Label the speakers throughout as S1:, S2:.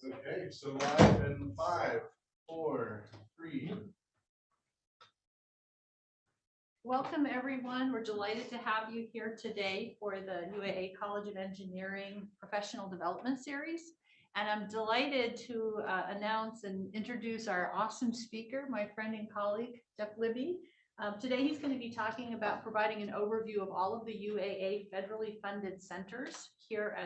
S1: Okay, so live in 5, 4, 3.
S2: Welcome, everyone. We're delighted to have you here today for the UAA College of Engineering Professional Development Series. And I'm delighted to announce and introduce our awesome speaker, my friend and colleague, Jeff Libby. Today, he's going to be talking about providing an overview of all of the UAA federally funded centers here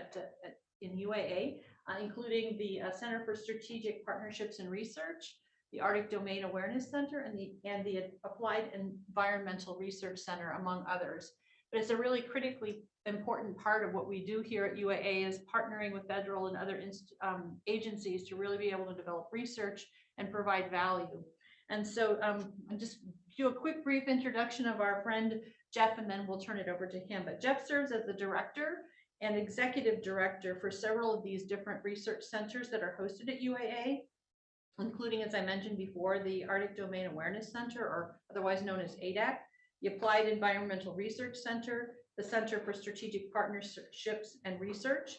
S2: in UAA, including the Center for Strategic Partnerships and Research, the Arctic Domain Awareness Center, and the Applied Environmental Research Center, among others. But it's a really critically important part of what we do here at UAA is partnering with federal and other agencies to really be able to develop research and provide value. And so I'll just do a quick brief introduction of our friend Jeff, and then we'll turn it over to him. But Jeff serves as the director and executive director for several of these different research centers that are hosted at UAA, including, as I mentioned before, the Arctic Domain Awareness Center, or otherwise known as ADAC, the Applied Environmental Research Center, the Center for Strategic Partnerships and Research.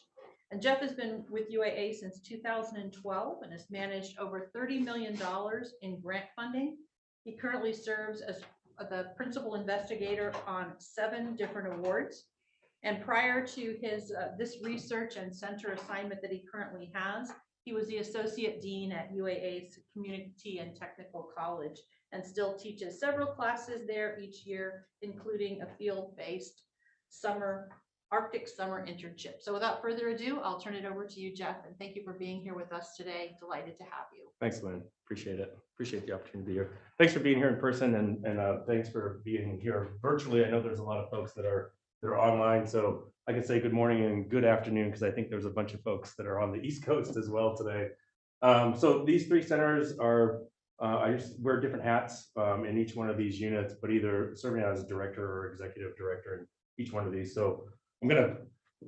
S2: And Jeff has been with UAA since 2012 and has managed over $30 million in grant funding. He currently serves as the principal investigator on 7 different awards. And prior to his this research and center assignment that he currently has, he was the associate dean at UAA's Community and Technical College and still teaches several classes there each year, including a field-based Arctic summer internship. So without further ado, I'll turn it over to you, Jeff, and thank you for being here with us today. Delighted to have you.
S3: Thanks, Lynn. Appreciate it. Appreciate the opportunity to be here. Thanks for being here in person, and thanks for being here virtually. I know there's a lot of folks that are online, so I can say good morning and good afternoon because I think there's a bunch of folks that are on the East Coast as well today. So these 3 centers are, I just wear different hats in each one of these units, but either serving as a director or executive director in each one of these. So I'm going to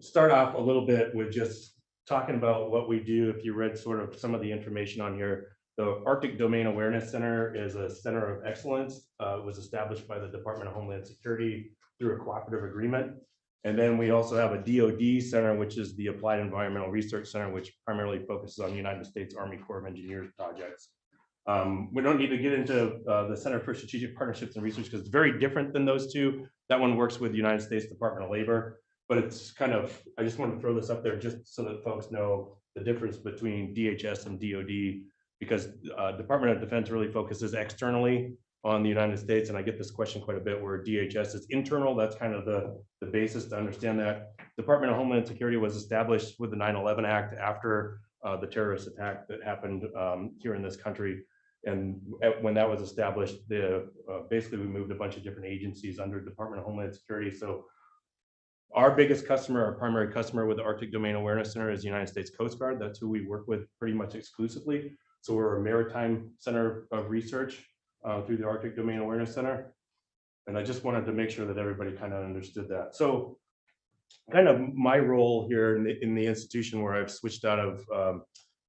S3: start off a little bit with just talking about what we do. If you read sort of some of the information on here, the Arctic Domain Awareness Center is a center of excellence. It was established by the Department of Homeland Security through a cooperative agreement. And then we also have a DoD center, which is the Applied Environmental Research Center, which primarily focuses on United States Army Corps of Engineers projects. We don't need to get into the Center for Strategic Partnerships and Research because it's very different than those 2. That one works with the United States Department of Labor, but it's kind of, I just want to throw this up there just so that folks know the difference between DHS and DoD, because Department of Defense really focuses externally on the United States. And I get this question quite a bit where DHS is internal. That's kind of the basis to understand that. Department of Homeland Security was established with the 9/11 Act after the terrorist attack that happened here in this country. And when that was established, basically we moved a bunch of different agencies under Department of Homeland Security. So our biggest customer, our primary customer with the Arctic Domain Awareness Center is the United States Coast Guard. That's who we work with pretty much exclusively. So we're a maritime center of research through the Arctic Domain Awareness Center. And I just wanted to make sure that everybody kind of understood that. So kind of my role here in the institution where I've switched out of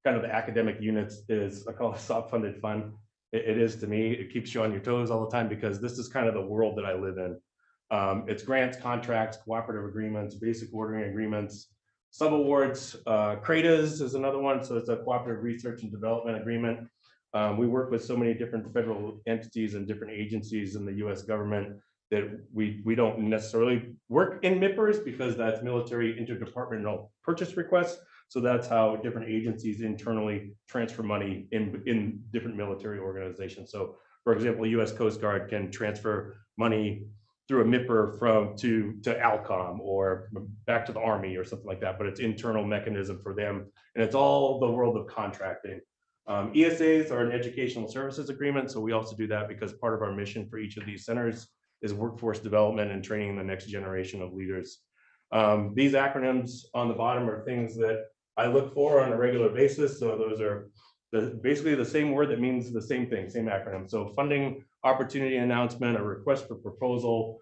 S3: kind of the academic units is, I call it soft funded fun. It is to me, it keeps you on your toes all the time because this is kind of the world that I live in. It's grants, contracts, cooperative agreements, basic ordering agreements, subawards. CRADAs is another one. So it's a cooperative research and development agreement. We work with so many different federal entities and different agencies in the US government that we don't necessarily work in MIPRs because that's military interdepartmental purchase requests. So that's how different agencies internally transfer money in different military organizations. So for example, US Coast Guard can transfer money through a MIPR to ALCOM or back to the Army or something like that, but it's internal mechanism for them. And it's all the world of contracting. ESAs are an educational services agreement. So we also do that because part of our mission for each of these centers is workforce development and training the next generation of leaders. These acronyms on the bottom are things that I look for on a regular basis. So those are basically the same word that means the same thing, same acronym. So funding opportunity announcement, a request for proposal,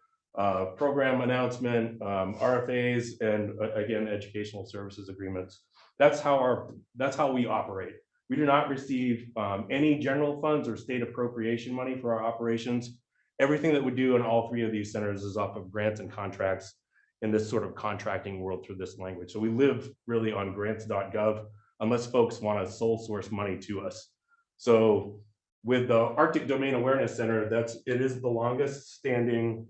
S3: program announcement, RFAs, and again, educational services agreements. That's how we operate. We do not receive any general funds or state appropriation money for our operations. Everything that we do in all 3 of these centers is off of grants and contracts in this sort of contracting world through this language. So we live really on grants.gov. unless folks want to sole source money to us. So with the Arctic Domain Awareness Center, it is the longest standing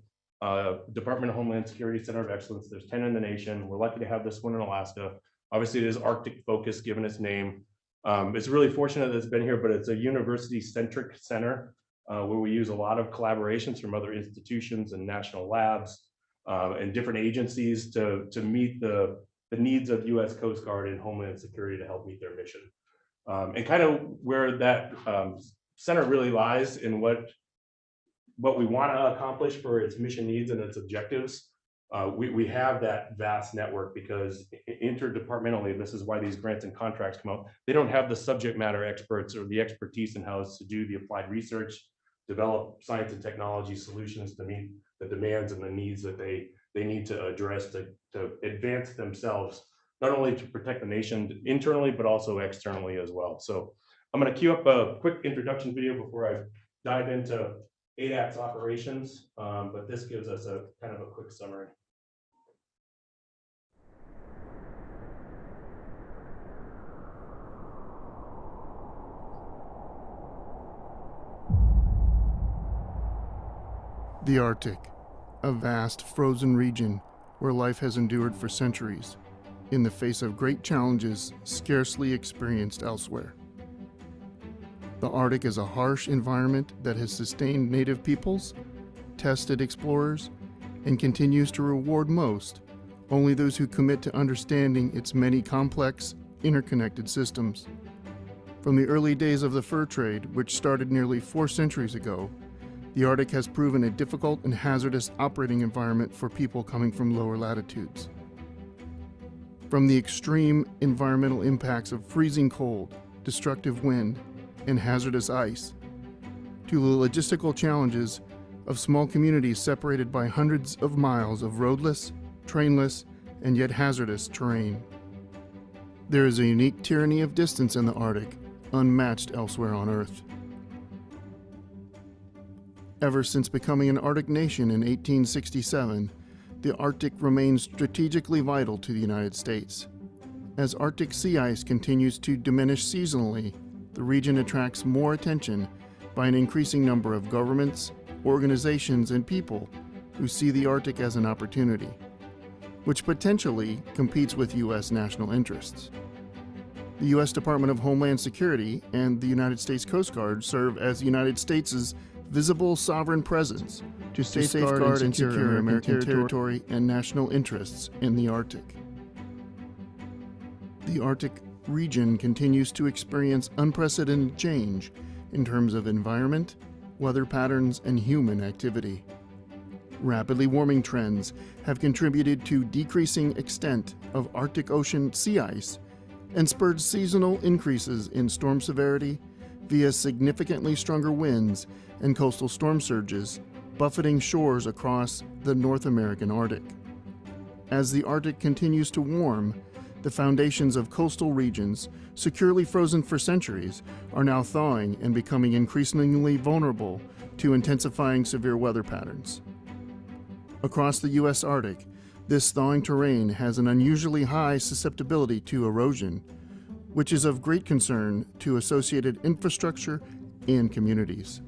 S3: Department of Homeland Security Center of Excellence. There's 10 in the nation. We're lucky to have this one in Alaska. Obviously, it is Arctic focused, given its name. It's really fortunate that it's been here, but it's a university-centric center where we use a lot of collaborations from other institutions and national labs and different agencies to meet the needs of U.S. Coast Guard and Homeland Security to help meet their mission. And kind of where that center really lies in what we want to accomplish for its mission needs and its objectives. We have that vast network because interdepartmentally, this is why these grants and contracts come out. They don't have the subject matter experts or the expertise in-house to do the applied research, develop science and technology solutions to meet the demands and the needs that they need to address to advance themselves, not only to protect the nation internally, but also externally as well. So I'm going to queue up a quick introduction video before I dive into ADAC's operations, but this gives us a kind of a quick summary.
S4: The Arctic, a vast frozen region where life has endured for centuries, in the face of great challenges scarcely experienced elsewhere. The Arctic is a harsh environment that has sustained native peoples, tested explorers, and continues to reward only those who commit to understanding its many complex, interconnected systems. From the early days of the fur trade, which started nearly 4 centuries ago, the Arctic has proven a difficult and hazardous operating environment for people coming from lower latitudes. From the extreme environmental impacts of freezing cold, destructive wind, and hazardous ice, to the logistical challenges of small communities separated by hundreds of miles of roadless, trainless, and yet hazardous terrain. There is a unique tyranny of distance in the Arctic, unmatched elsewhere on Earth. Ever since becoming an Arctic nation in 1867, the Arctic remains strategically vital to the United States. As Arctic sea ice continues to diminish seasonally, the region attracts more attention by an increasing number of governments, organizations, and people who see the Arctic as an opportunity, which potentially competes with U.S. national interests. The U.S. Department of Homeland Security and the United States Coast Guard serve as the United States' visible sovereign presence to safeguard and secure American territory and national interests in the Arctic. The Arctic region continues to experience unprecedented change in terms of environment, weather patterns, and human activity. Rapidly warming trends have contributed to decreasing extent of Arctic Ocean sea ice and spurred seasonal increases in storm severity via significantly stronger winds and coastal storm surges buffeting shores across the North American Arctic. As the Arctic continues to warm, the foundations of coastal regions, securely frozen for centuries, are now thawing and becoming increasingly vulnerable to intensifying severe weather patterns. Across the U.S. Arctic, this thawing terrain has an unusually high susceptibility to erosion, which is of great concern to associated infrastructure and communities.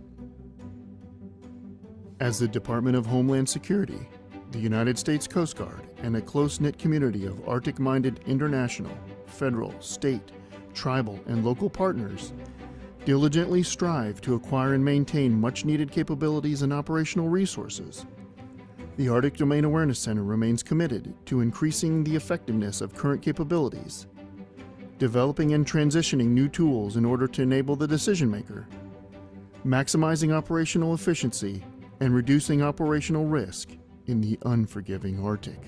S4: As the Department of Homeland Security, the United States Coast Guard, and a close-knit community of Arctic-minded international, federal, state, tribal, and local partners diligently strive to acquire and maintain much-needed capabilities and operational resources, the Arctic Domain Awareness Center remains committed to increasing the effectiveness of current capabilities, developing and transitioning new tools in order to enable the decision-maker, maximizing operational efficiency, and reducing operational risk in the unforgiving Arctic.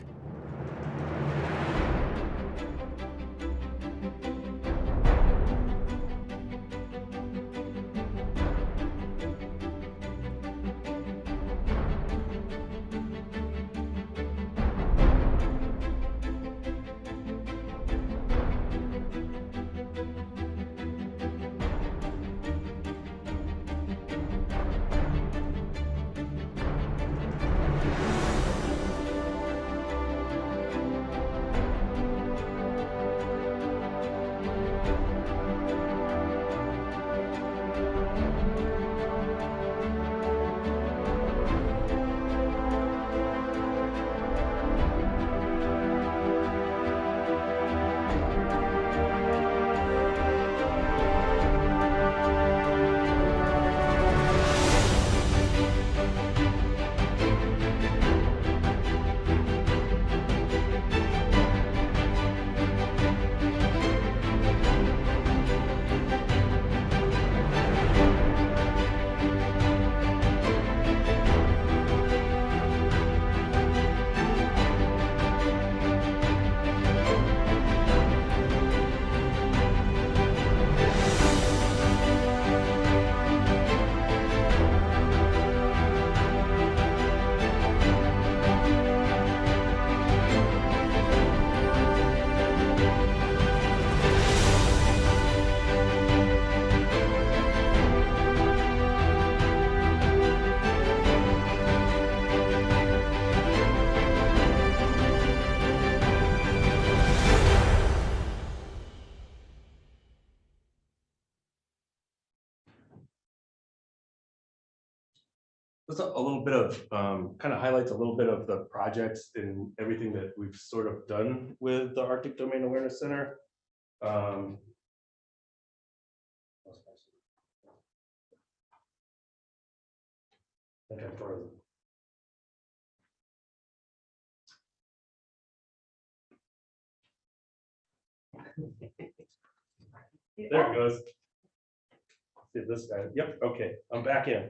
S3: That's a little bit of, kind of highlights a little bit of the projects and everything that we've sort of done with the Arctic Domain Awareness Center. Um, I think I froze. There it goes. See this guy. Yep. Okay. I'm back in.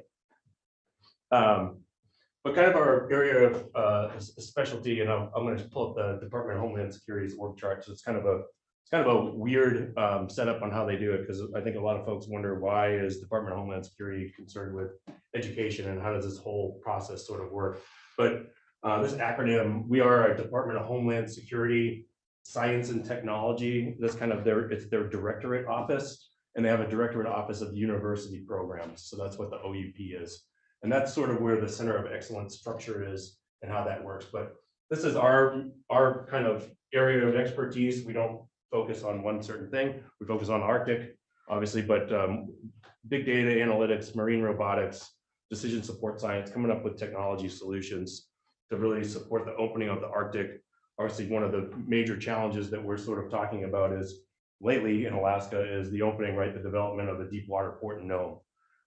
S3: But kind of our area of specialty, and I'm going to pull up the Department of Homeland Security's org chart. So it's kind of a weird setup on how they do it, because I think a lot of folks wonder, why is Department of Homeland Security concerned with education, and how does this whole process sort of work? But this acronym, we are a Department of Homeland Security Science and Technology. That's kind of it's their directorate office, and they have a directorate office of university programs. So that's what the OUP is. And that's sort of where the Center of Excellence structure is and how that works. But this is our kind of area of expertise. We don't focus on one certain thing. We focus on Arctic, obviously, but big data analytics, marine robotics, decision support science, coming up with technology solutions to really support the opening of the Arctic. Obviously, one of the major challenges that we're sort of talking about is lately in Alaska is the opening, right, the development of a deep water port in Nome.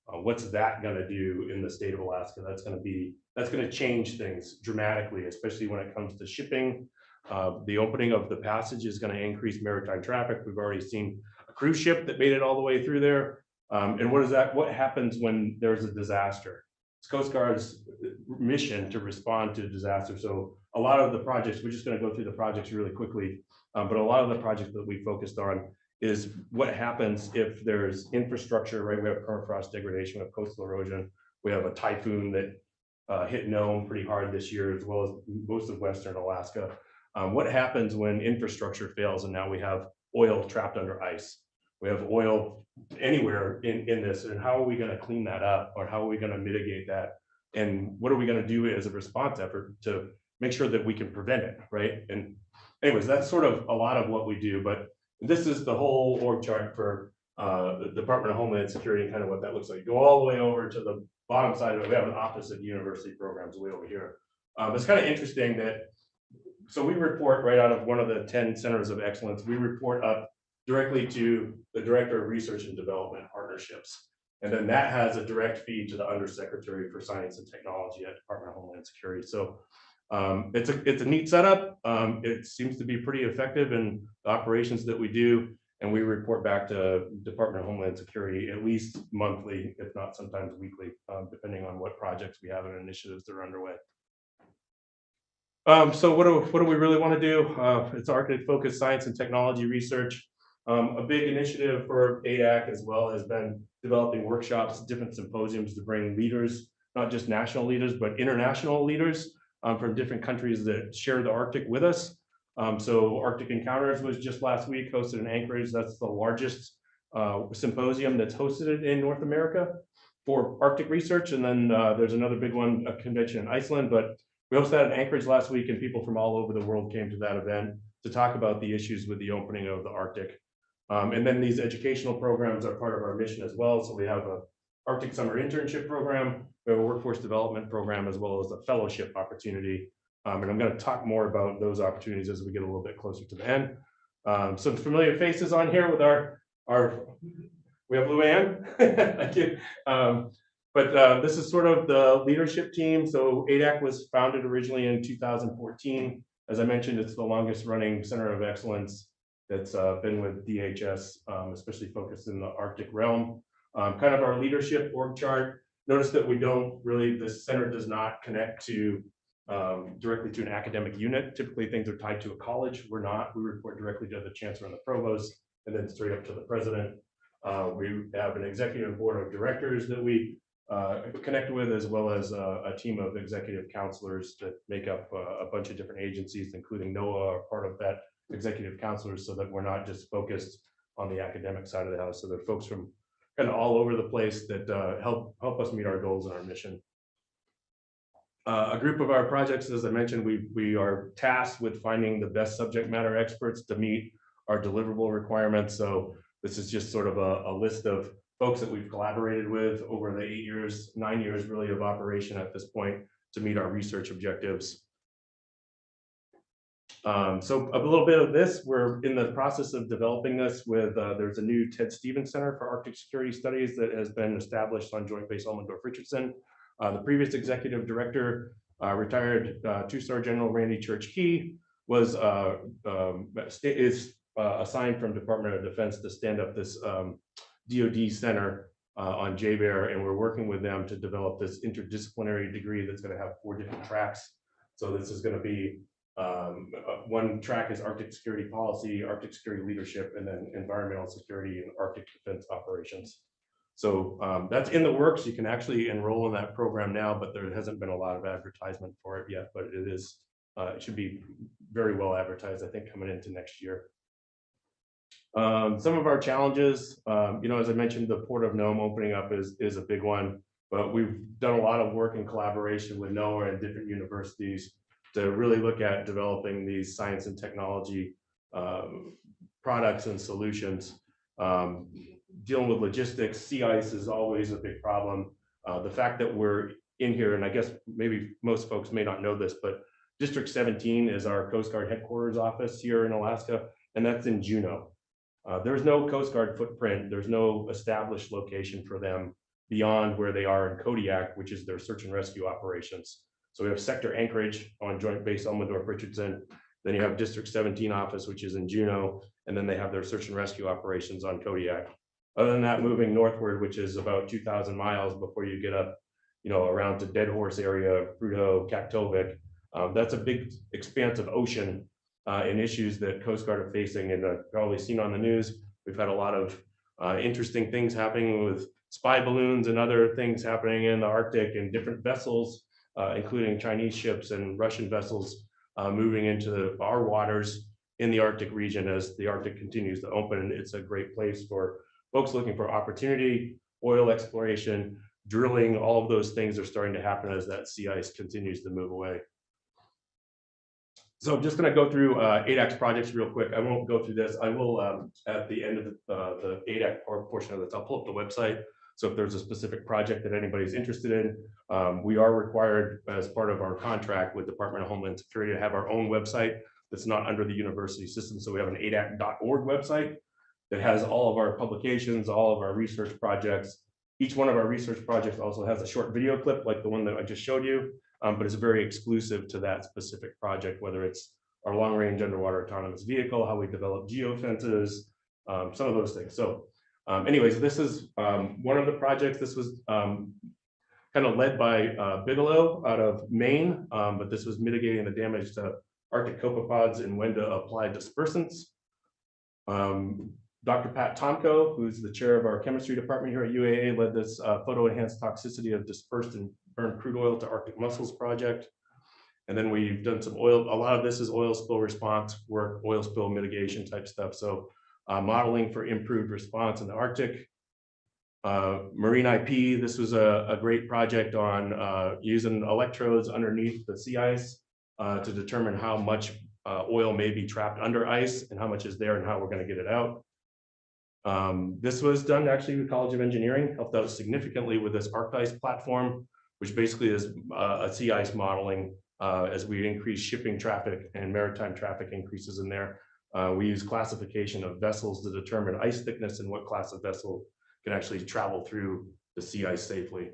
S3: What's that going to do in the state of Alaska? That's going to change things dramatically, especially when it comes to shipping. The opening of the passage is going to increase maritime traffic. We've already seen a cruise ship that made it all the way through there. And what happens when there's a disaster? It's Coast Guard's mission to respond to disaster. So a lot of the projects, we're just going to go through the projects really quickly, but a lot of the projects that we focused on is what happens if there's infrastructure, right? We have permafrost degradation, we have coastal erosion, we have a typhoon that hit Nome pretty hard this year, as well as most of Western Alaska. What happens when infrastructure fails and now we have oil trapped under ice? We have oil anywhere in this, and how are we going to clean that up, or how are we going to mitigate that? And what are we going to do as a response effort to make sure that we can prevent it, right? And anyways, that's sort of a lot of what we do, but this is the whole org chart for the Department of Homeland Security and kind of what that looks like. Go all the way over to the bottom side of it. We have an Office of University Programs way over here. It's kind of interesting that, so we report right out of one of the 10 centers of excellence. We report up directly to the Director of Research and Development Partnerships. And then that has a direct feed to the Undersecretary for Science and Technology at Department of Homeland Security. So it's a neat setup. It seems to be pretty effective in the operations that we do, and we report back to Department of Homeland Security at least monthly, if not sometimes weekly, depending on what projects we have and initiatives that are underway. So what do we really want to do? It's Arctic focused science and technology research. A big initiative for ADAC as well has been developing workshops, different symposiums to bring leaders, not just national leaders, but international leaders from different countries that share the Arctic with us. So Arctic Encounters was just last week, hosted in Anchorage. That's the largest symposium that's hosted in North America for Arctic research. And then there's another big one, a convention in Iceland, but we hosted that in Anchorage last week, and people from all over the world came to that event to talk about the issues with the opening of the Arctic. And then these educational programs are part of our mission as well. So we have a Arctic Summer Internship Program, we have a Workforce Development Program, as well as a fellowship opportunity. And I'm going to talk more about those opportunities as we get a little bit closer to the end. Some familiar faces on here with our we have Luann. Thank you. But this is sort of the leadership team. So ADAC was founded originally in 2014. As I mentioned, it's the longest running center of excellence that's been with DHS, especially focused in the Arctic realm. Kind of our leadership org chart. Notice that we don't really, this center does not connect to directly to an academic unit. Typically things are tied to a college. We're not. We report directly to the chancellor and the provost, and then straight up to the president. We have an executive board of directors that we connect with, as well as a team of executive counselors that make up a bunch of different agencies, including NOAA are part of that executive counselors, so that we're not just focused on the academic side of the house. So there are folks from kind of all over the place that help us meet our goals and our mission. A group of our projects, as I mentioned, we are tasked with finding the best subject matter experts to meet our deliverable requirements. So this is just sort of a list of folks that we've collaborated with over the 9 years really of operation at this point to meet our research objectives. So a little bit of this, we're in the process of developing this with, there's a new Ted Stevens Center for Arctic Security Studies that has been established on Joint Base Elmendorf-Richardson. The previous executive director, retired 2-star General Randy Church Key, was assigned from Department of Defense to stand up this DoD center on JBER, and we're working with them to develop this interdisciplinary degree that's going to have 4 different tracks. So this is going to be one track is Arctic security policy, Arctic security leadership, and then environmental security and Arctic defense operations. So that's in the works. You can actually enroll in that program now, but there hasn't been a lot of advertisement for it yet, but it is, it should be very well advertised, I think, coming into next year. Some of our challenges, as I mentioned, the Port of Nome opening up is a big one, but we've done a lot of work in collaboration with NOAA and different universities to really look at developing these science and technology products and solutions. Dealing with logistics, sea ice is always a big problem. The fact that we're in here, and I guess maybe most folks may not know this, but District 17 is our Coast Guard headquarters office here in Alaska, and that's in Juneau. There's no Coast Guard footprint. There's no established location for them beyond where they are in Kodiak, which is their search and rescue operations. So we have Sector Anchorage on Joint Base Elmendorf-Richardson. Then you have District 17 office, which is in Juneau, and then they have their search and rescue operations on Kodiak. Other than that, moving northward, which is about 2,000 miles before you get up, around to Dead Horse area, Prudhoe, Kaktovik. That's a big expanse of ocean and issues that Coast Guard are facing, and probably seen on the news. We've had a lot of interesting things happening with spy balloons and other things happening in the Arctic, and different vessels, including Chinese ships and Russian vessels moving into our waters in the Arctic region as the Arctic continues to open. And it's a great place for folks looking for opportunity, oil exploration, drilling. All of those things are starting to happen as that sea ice continues to move away. So I'm just going to go through ADAX projects real quick. I won't go through this. I will, at the end of the ADAX portion of this, I'll pull up the website. So if there's a specific project that anybody's interested in, we are required as part of our contract with Department of Homeland Security to have our own website that's not under the university system. So we have an adac.org website that has all of our publications, all of our research projects. Each one of our research projects also has a short video clip like the one that I just showed you, but it's very exclusive to that specific project, whether it's our long-range underwater autonomous vehicle, how we develop geofences, some of those things. So anyways, this is one of the projects. This was kind of led by Bigelow out of Maine, but this was mitigating the damage to Arctic copepods in Wenda applied dispersants. Dr. Pat Tomko, who's the chair of our chemistry department here at UAA, led this photo-enhanced toxicity of dispersed and burned crude oil to Arctic mussels project. And then we've done some oil, a lot of this is oil spill response work, oil spill mitigation type stuff. So modeling for improved response in the Arctic. Marine IP, this was a great project on using electrodes underneath the sea ice to determine how much oil may be trapped under ice and how much is there and how we're going to get it out. This was done actually with College of Engineering, helped out significantly with this ArcIce platform, which basically is a sea ice modeling as we increase shipping traffic and maritime traffic increases in there. We use classification of vessels to determine ice thickness and what class of vessel can actually travel through the sea ice safely.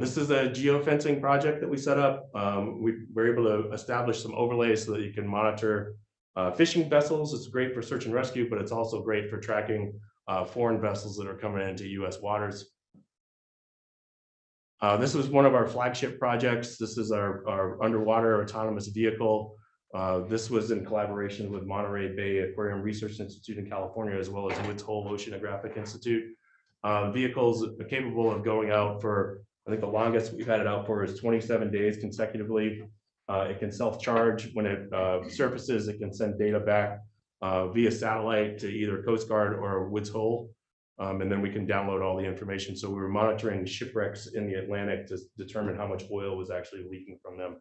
S3: This is a geofencing project that we set up. We were able to establish some overlays so that you can monitor fishing vessels. It's great for search and rescue, but it's also great for tracking foreign vessels that are coming into US waters. This was one of our flagship projects. This is our underwater autonomous vehicle. This was in collaboration with Monterey Bay Aquarium Research Institute in California, as well as Woods Hole Oceanographic Institute. Vehicles are capable of going out for, I think the longest we've had it out for is 27 days consecutively. It can self-charge. When it surfaces, it can send data back via satellite to either Coast Guard or Woods Hole. And then we can download all the information. So we were monitoring shipwrecks in the Atlantic to determine how much oil was actually leaking from them.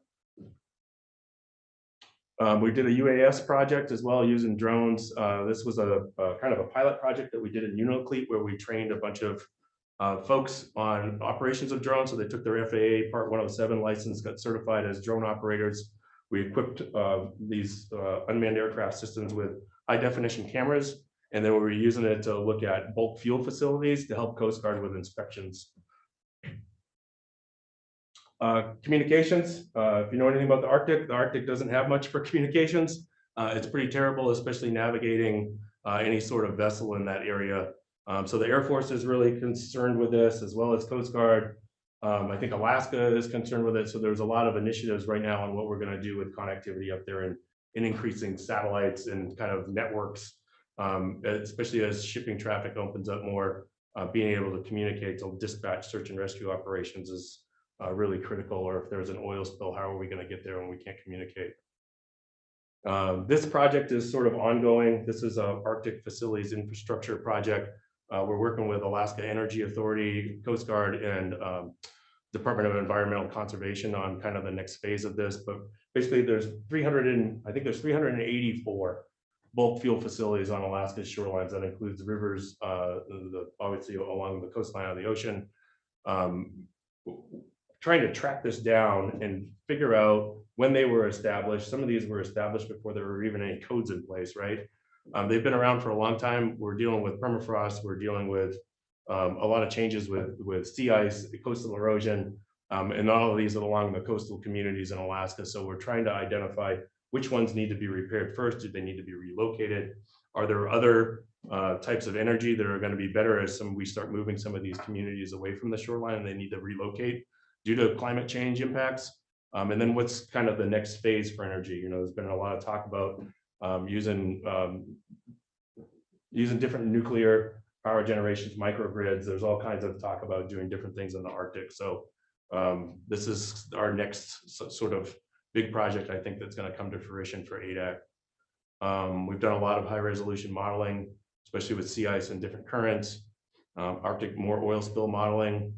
S3: We did a UAS project as well using drones. This was a kind of a pilot project that we did in Unalcleat where we trained a bunch of folks on operations of drones. So they took their FAA Part 107 license, got certified as drone operators. We equipped these unmanned aircraft systems with high definition cameras, and then we were using it to look at bulk fuel facilities to help Coast Guard with inspections. Communications, if you know anything about the Arctic doesn't have much for communications. It's pretty terrible, especially navigating any sort of vessel in that area. So the Air Force is really concerned with this, as well as Coast Guard. I think Alaska is concerned with it. So there's a lot of initiatives right now on what we're going to do with connectivity up there and in increasing satellites and kind of networks, especially as shipping traffic opens up more. Being able to communicate to dispatch search and rescue operations is really critical. Or if there's an oil spill, how are we going to get there when we can't communicate? This project is sort of ongoing. This is a Arctic Facilities Infrastructure project. We're working with Alaska Energy Authority, Coast Guard, and Department of Environmental Conservation on kind of the next phase of this. But basically, there's 384 bulk fuel facilities on Alaska's shorelines. That includes rivers, obviously along the coastline of the ocean. Trying to track this down and figure out when they were established. Some of these were established before there were even any codes in place, right? They've been around for a long time. We're dealing with permafrost. We're dealing with a lot of changes with sea ice, coastal erosion, and all of these are along the coastal communities in Alaska. So we're trying to identify which ones need to be repaired first. Do they need to be relocated? Are there other types of energy that are going to be better as we start moving some of these communities away from the shoreline and they need to relocate due to climate change impacts? And then what's kind of the next phase for energy? You know, there's been a lot of talk about using different nuclear power generations, microgrids. There's all kinds of talk about doing different things in the Arctic. So this is our next sort of big project, I think, that's going to come to fruition for ADAC. We've done a lot of high resolution modeling, especially with sea ice and different currents, Arctic more oil spill modeling,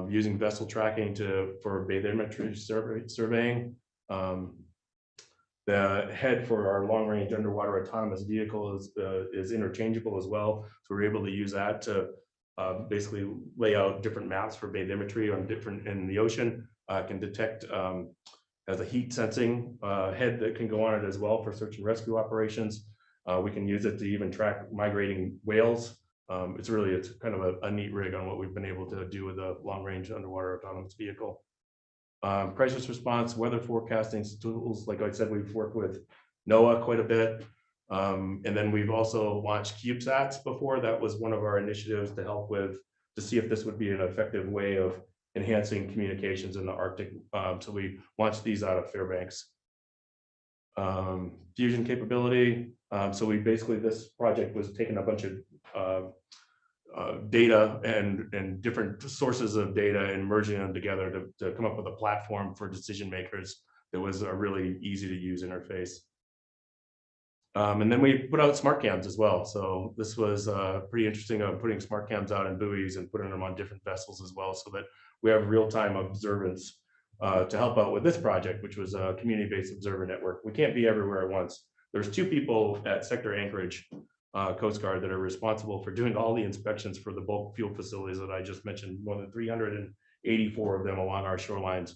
S3: using vessel tracking for bathymetry surveying. The head for our long range underwater autonomous vehicle is interchangeable as well. So we're able to use that to basically lay out different maps for bathymetry on different in the ocean. Can detect as a heat sensing head that can go on it as well for search and rescue operations. We can use it to even track migrating whales. It's kind of a neat rig on what we've been able to do with a long range underwater autonomous vehicle. Crisis response, weather forecasting tools. Like I said, we've worked with NOAA quite a bit. And then we've also launched CubeSats before. That was one of our initiatives to see if this would be an effective way of enhancing communications in the Arctic. So we launched these out of Fairbanks. Fusion capability. So this project was taking a bunch of data and different sources of data and merging them together to come up with a platform for decision makers that was a really easy to use interface. And then we put out smart cams as well. So this was pretty interesting of putting smart cams out in buoys and putting them on different vessels as well, so that we have real-time observance to help out with this project, which was a community-based observer network. We can't be everywhere at once. There's 2 people at Sector Anchorage Coast Guard that are responsible for doing all the inspections for the bulk fuel facilities that I just mentioned, more than 384 of them along our shorelines.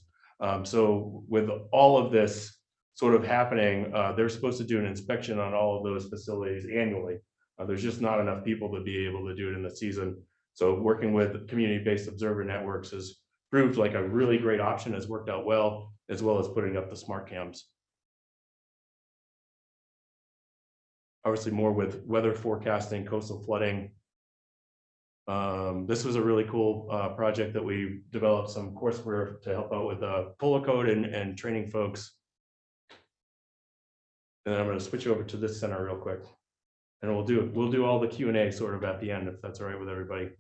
S3: So with all of this sort of happening, they're supposed to do an inspection on all of those facilities annually. There's just not enough people to be able to do it in the season. So working with community-based observer networks has proved like a really great option, has worked out well, as well as putting up the smart cams. Obviously more with weather forecasting, coastal flooding. This was a really cool project that we developed some courseware to help out with POLA code and training folks. And then I'm going to switch over to this center real quick, and we'll do all the Q&A sort of at the end, if that's all right with everybody.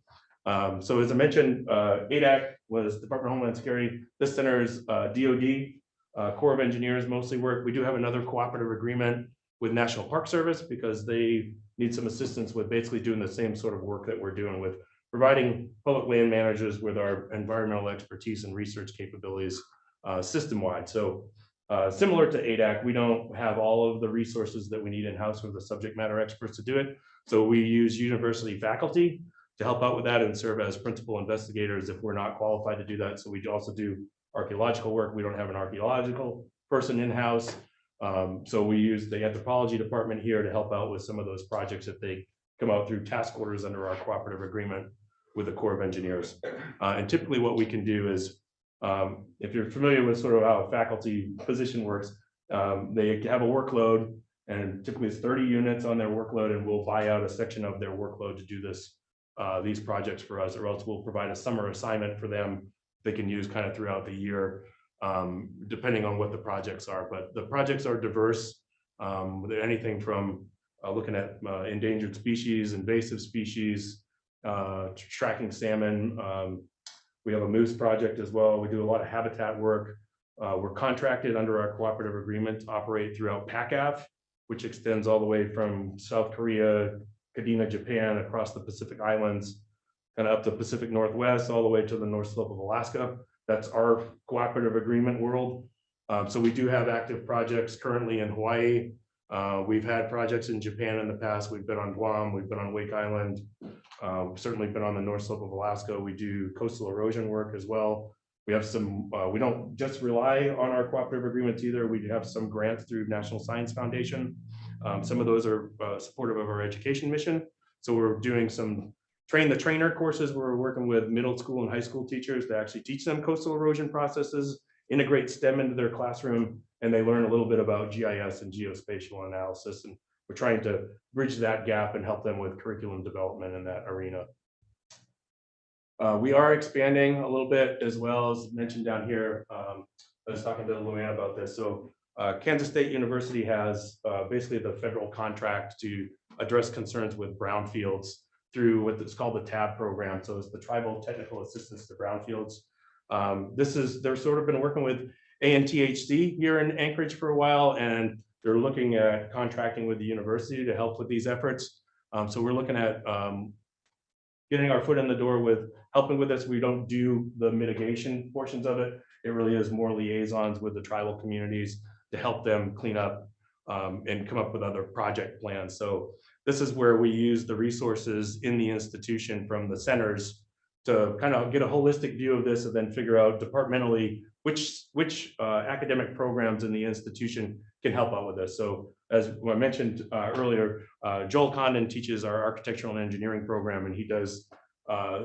S3: So as I mentioned, ADAC was Department of Homeland Security. This center is DoD, Corps of Engineers mostly work. We do have another cooperative agreement with National Park Service because they need some assistance with basically doing the same sort of work that we're doing with providing public land managers with our environmental expertise and research capabilities system-wide. So Similar to ADAC, we don't have all of the resources that we need in-house or the subject matter experts to do it. So we use university faculty to help out with that and serve as principal investigators if we're not qualified to do that. So we also do archaeological work. We don't have an archaeological person in-house. So we use the anthropology department here to help out with some of those projects if they come out through task orders under our cooperative agreement with the Corps of Engineers. And typically what we can do is, if you're familiar with sort of how a faculty position works, they have a workload and typically it's 30 units on their workload, and we'll buy out a section of their workload to do this, these projects for us, or else we'll provide a summer assignment for them they can use kind of throughout the year, depending on what the projects are. But the projects are diverse. They're anything from looking at endangered species, invasive species, tracking salmon. We have a moose project as well. We do a lot of habitat work. We're contracted under our cooperative agreement to operate throughout PACAF, which extends all the way from South Korea, Kadena, Japan, across the Pacific Islands, kind of up the Pacific Northwest, all the way to the North Slope of Alaska. That's our cooperative agreement world. So we do have active projects currently in Hawaii. We've had projects in Japan in the past. We've been on Guam, we've been on Wake Island, certainly been on the North Slope of Alaska. We do coastal erosion work as well. We have some, we don't just rely on our cooperative agreements either. We have some grants through National Science Foundation. Some of those are supportive of our education mission. So we're doing some train the trainer courses. We're working with middle school and high school teachers to actually teach them coastal erosion processes, integrate STEM into their classroom, and they learn a little bit about GIS and geospatial analysis. And we're trying to bridge that gap and help them with curriculum development in that arena. We are expanding a little bit as well, as mentioned down here. I was talking to Luann about this. So Kansas State University has basically the federal contract to address concerns with brownfields through what is called the TAB program. So it's the Tribal Technical Assistance to Brownfields. They're sort of been working with ANTHC here in Anchorage for a while, and they're looking at contracting with the university to help with these efforts. So we're looking at getting our foot in the door with helping with this. We don't do the mitigation portions of it. It really is more liaisons with the tribal communities to help them clean up and come up with other project plans. So this is where we use the resources in the institution from the centers to kind of get a holistic view of this and then figure out departmentally which academic programs in the institution can help out with this. So as I mentioned earlier, Joel Condon teaches our architectural and engineering program, and he does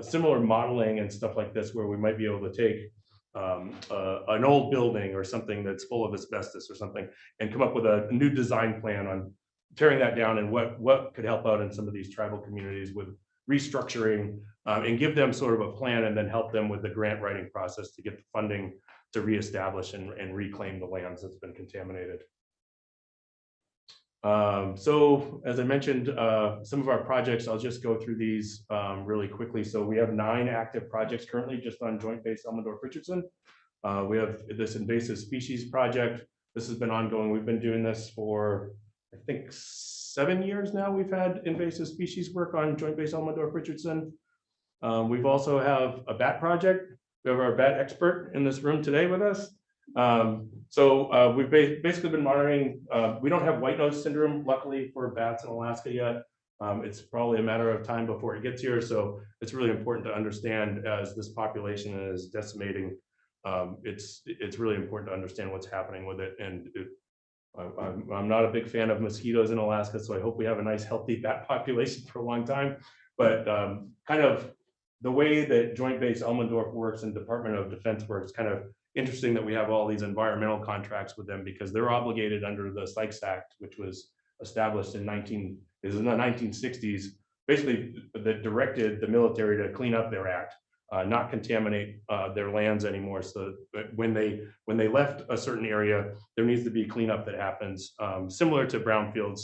S3: similar modeling and stuff like this, where we might be able to take an old building or something that's full of asbestos or something and come up with a new design plan on tearing that down and what could help out in some of these tribal communities with restructuring, and give them sort of a plan and then help them with the grant writing process to get the funding to reestablish and reclaim the lands that's been contaminated. So as I mentioned, some of our projects, I'll just go through these really quickly. So we have 9 active projects currently just on Joint Base Elmendorf-Richardson. We have this invasive species project. This has been ongoing. We've been doing this for, I think, 7 years now. We've had invasive species work on Joint Base Elmendorf-Richardson. We've also have a bat project. We have our bat expert in this room today with us. So we've basically been monitoring. We don't have white nose syndrome, luckily, for bats in Alaska yet. It's probably a matter of time before it gets here. So it's really important to understand, as this population is decimating, it's really important to understand what's happening with it. And I'm not a big fan of mosquitoes in Alaska, so I hope we have a nice healthy bat population for a long time. But kind of the way that Joint Base Elmendorf works and Department of Defense works, kind of interesting that we have all these environmental contracts with them, because they're obligated under the Sykes Act, which was established in the 1960s, basically that directed the military to clean up their act, not contaminate their lands anymore. So when they left a certain area, there needs to be cleanup that happens, similar to brownfields.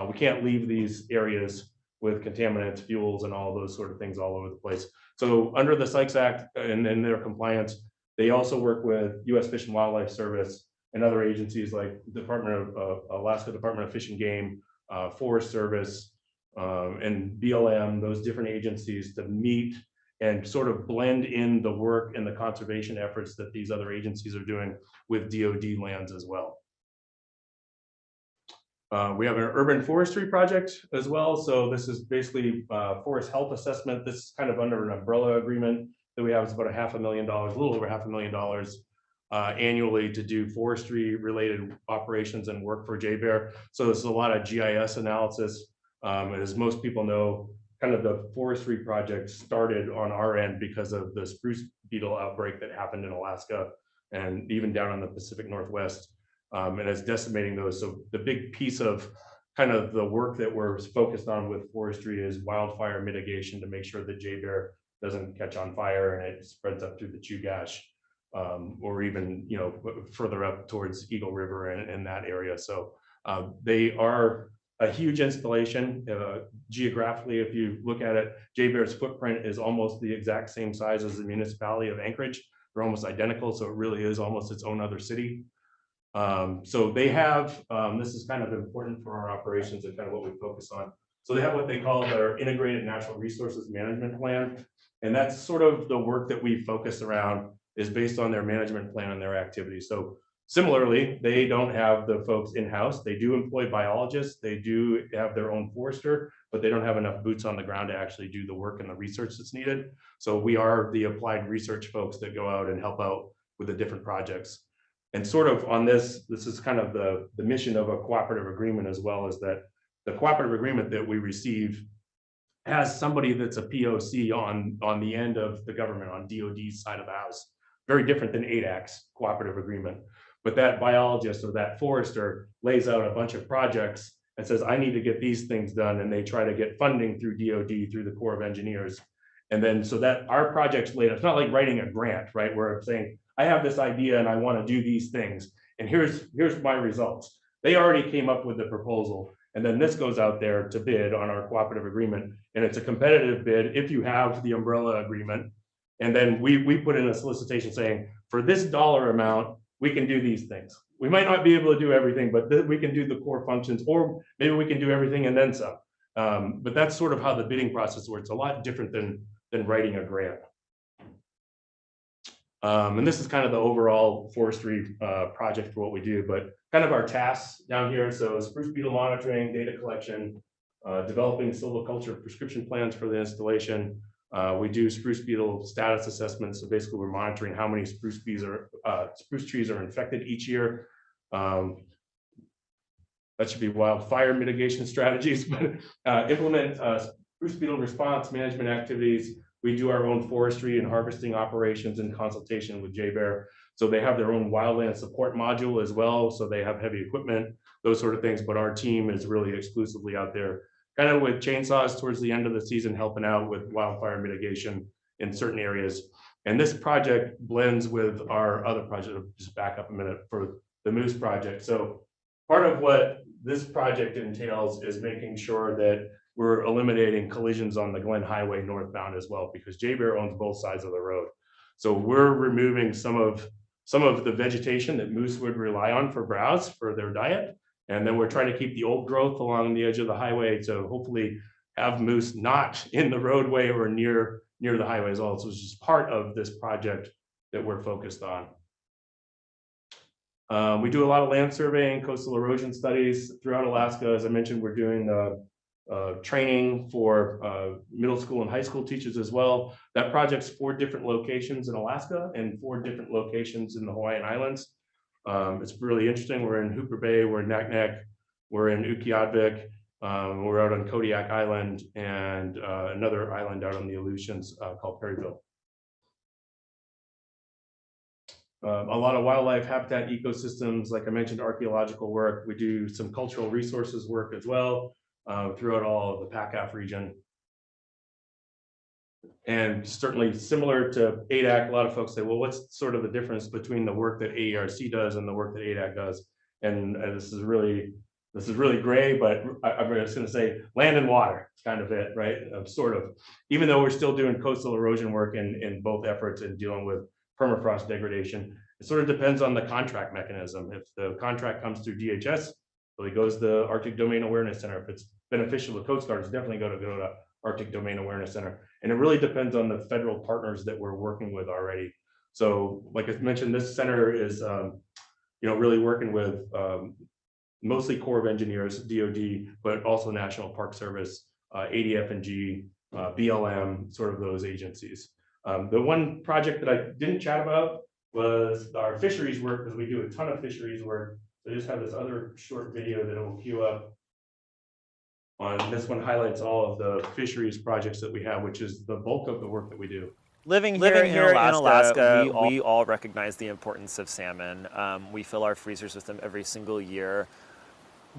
S3: We can't leave these areas with contaminants, fuels, and all those sort of things all over the place. So under the Sykes Act and their compliance, they also work with U.S. Fish and Wildlife Service and other agencies like Alaska Department of Fish and Game, Forest Service, and BLM, those different agencies to meet and sort of blend in the work and the conservation efforts that these other agencies are doing with DoD lands as well. We have an urban forestry project as well. So this is basically forest health assessment. This is kind of under an umbrella agreement that we have. It's about $500,000, a little over $500,000 annually to do forestry related operations and work for JBER. So this is a lot of GIS analysis. As most people know, kind of the forestry project started on our end because of the spruce beetle outbreak that happened in Alaska and even down in the Pacific Northwest. And it's decimating those. So the big piece of kind of the work that we're focused on with forestry is wildfire mitigation to make sure that JBER doesn't catch on fire and it spreads up through the Chugach, or even, you know, further up towards Eagle River and that area. So they are a huge installation. Geographically, if you look at it, JBER's footprint is almost the exact same size as the municipality of Anchorage. They're almost identical, so it really is almost its own other city. So they have, this is kind of important for our operations and kind of what we focus on. So they have what they call their integrated natural resources management plan. And that's sort of the work that we focus around is based on their management plan and their activities. So similarly, they don't have the folks in-house. They do employ biologists. They do have their own forester, but they don't have enough boots on the ground to actually do the work and the research that's needed. So we are the applied research folks that go out and help out with the different projects. And sort of on this is kind of the mission of a cooperative agreement as well, is that the cooperative agreement that we receive has somebody that's a POC on the end of the government, on DoD's side of the house. Very different than ADAC's cooperative agreement. But that biologist or that forester lays out a bunch of projects and says, I need to get these things done. And they try to get funding through DoD, through the Corps of Engineers. And then so that our project's laid out, it's not like writing a grant, right? Where I'm saying, I have this idea and I want to do these things. And here's my results. They already came up with the proposal. And then this goes out there to bid on our cooperative agreement. And it's a competitive bid if you have the umbrella agreement. And then we put in a solicitation saying, for this dollar amount, we can do these things. We might not be able to do everything, but we can do the core functions, or maybe we can do everything and then some. But that's sort of how the bidding process works. A lot different than writing a grant. And this is kind of the overall forestry project for what we do, but kind of our tasks down here. So spruce beetle monitoring, data collection, developing silviculture prescription plans for the installation. We do spruce beetle status assessments. So basically we're monitoring how many spruce trees are infected each year. That should be wildfire mitigation strategies, but implement spruce beetle response management activities. We do our own forestry and harvesting operations in consultation with JBER. So they have their own wildland support module as well. So they have heavy equipment, those sort of things. But our team is really exclusively out there, kind of with chainsaws towards the end of the season, helping out with wildfire mitigation in certain areas. And this project blends with our other project. Just back up a minute for the Moose project. So part of what this project entails is making sure that we're eliminating collisions on the Glen Highway northbound as well, because JBER owns both sides of the road. So we're removing some of the vegetation that moose would rely on for browse for their diet. And then we're trying to keep the old growth along the edge of the highway to hopefully have moose not in the roadway or near the highway as well. So it's just part of this project that we're focused on. We do a lot of land surveying, coastal erosion studies throughout Alaska. As I mentioned, we're doing training for middle school and high school teachers as well. That project's 4 different locations in Alaska and 4 different locations in the Hawaiian Islands. It's really interesting. We're in Hooper Bay, we're in Naknek, we're in Utqiagvik, we're out on Kodiak Island, and another island out on the Aleutians called Perryville. A lot of wildlife habitat ecosystems, like I mentioned, archaeological work. We do some cultural resources work as well throughout all of the PACAF region. And certainly similar to ADAC, a lot of folks say, well, what's sort of the difference between the work that AERC does and the work that ADAC does? And this is really gray, but I'm just going to say land and water. It's kind of it, right? Sort of, even though we're still doing coastal erosion work in both efforts and dealing with permafrost degradation, it sort of depends on the contract mechanism. If the contract comes through DHS, well, it goes to the Arctic Domain Awareness Center. If it's beneficial to Coast Guard, it's definitely going to go to Arctic Domain Awareness Center. And it really depends on the federal partners that we're working with already. So like I mentioned, this center is really working with mostly Corps of Engineers, DoD, but also National Park Service, ADF&G, BLM, sort of those agencies. The one project that I didn't chat about was our fisheries work, because we do a ton of fisheries work. So I just have this other short video that will queue up. This one highlights all of the fisheries projects that we have, which is the bulk of the work that we do.
S5: Living here in Alaska, we all recognize the importance of salmon. We fill our freezers with them every single year,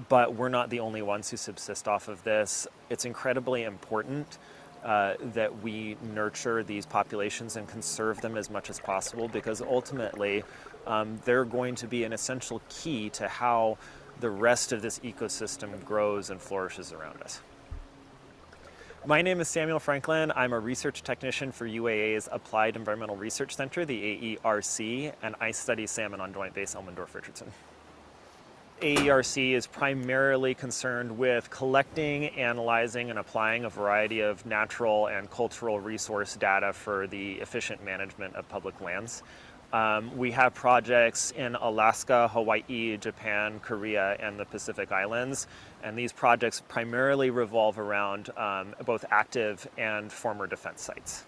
S5: but we're not the only ones who subsist off of this. It's incredibly important that we nurture these populations and conserve them as much as possible, because ultimately they're going to be an essential key to how the rest of this ecosystem grows and flourishes around us. My name is Samuel Franklin. I'm a research technician for UAA's Applied Environmental Research Center, the AERC, and I study salmon on Joint Base Elmendorf-Richardson. AERC is primarily concerned with collecting, analyzing, and applying a variety of natural and cultural resource data for the efficient management of public lands. We have projects in Alaska, Hawaii, Japan, Korea, and the Pacific Islands. And these projects primarily revolve around both active and former defense sites.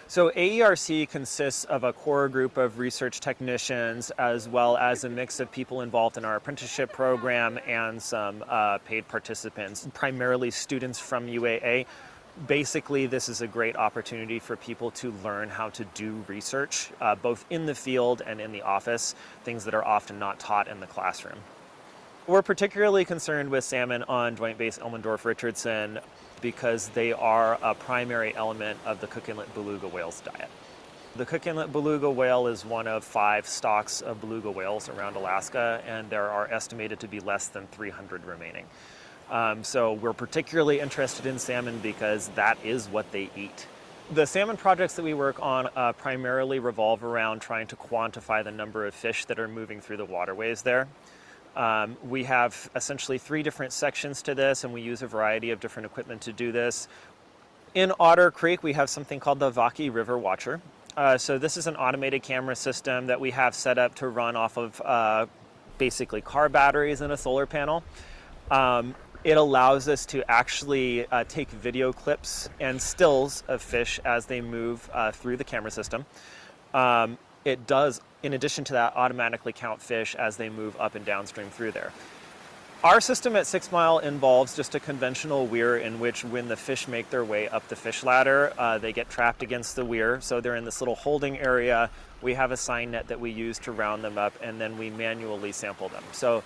S5: So AERC consists of a core group of research technicians, as well as a mix of people involved in our apprenticeship program and some paid participants, primarily students from UAA. Basically, this is a great opportunity for people to learn how to do research, both in the field and in the office, things that are often not taught in the classroom. We're particularly concerned with salmon on Joint Base Elmendorf-Richardson because they are a primary element of the Cook Inlet beluga whale's diet. The Cook Inlet beluga whale is one of 5 stocks of beluga whales around Alaska, and there are estimated to be less than 300 remaining. So we're particularly interested in salmon because that is what they eat. The salmon projects that we work on primarily revolve around trying to quantify the number of fish that are moving through the waterways there. We have essentially 3 different sections to this, and we use a variety of different equipment to do this. In Otter Creek, we have something called the Vaki River Watcher. So this is an automated camera system that we have set up to run off of basically car batteries and a solar panel. It allows us to actually take video clips and stills of fish as they move through the camera system. It does, in addition to that, automatically count fish as they move up and downstream through there. Our system at 6 Mile involves just a conventional weir in which when the fish make their way up the fish ladder, they get trapped against the weir. So they're in this little holding area. We have a sign net that we use to round them up, and then we manually sample them. So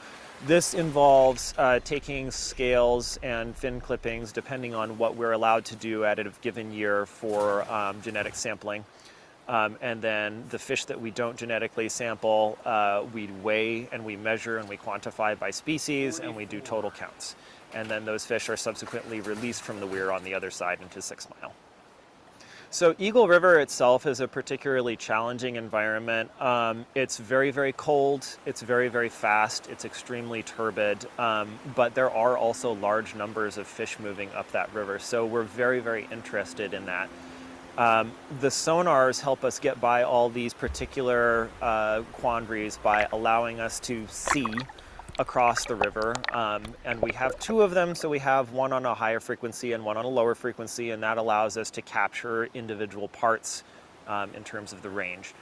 S5: this involves taking scales and fin clippings, depending on what we're allowed to do at a given year for genetic sampling. And then the fish that we don't genetically sample, we weigh and we measure and we quantify by species, and we do total counts. And then those fish are subsequently released from the weir on the other side into 6 Mile. So Eagle River itself is a particularly challenging environment. It's very, very cold. It's very, very fast. It's extremely turbid. But there are also large numbers of fish moving up that river. So we're very, very interested in that. The sonars help us get by all these particular quandaries by allowing us to see across the river, and we have 2 of them, so we have one on a higher frequency and one on a lower frequency, and that allows us to capture individual parts in terms of the range.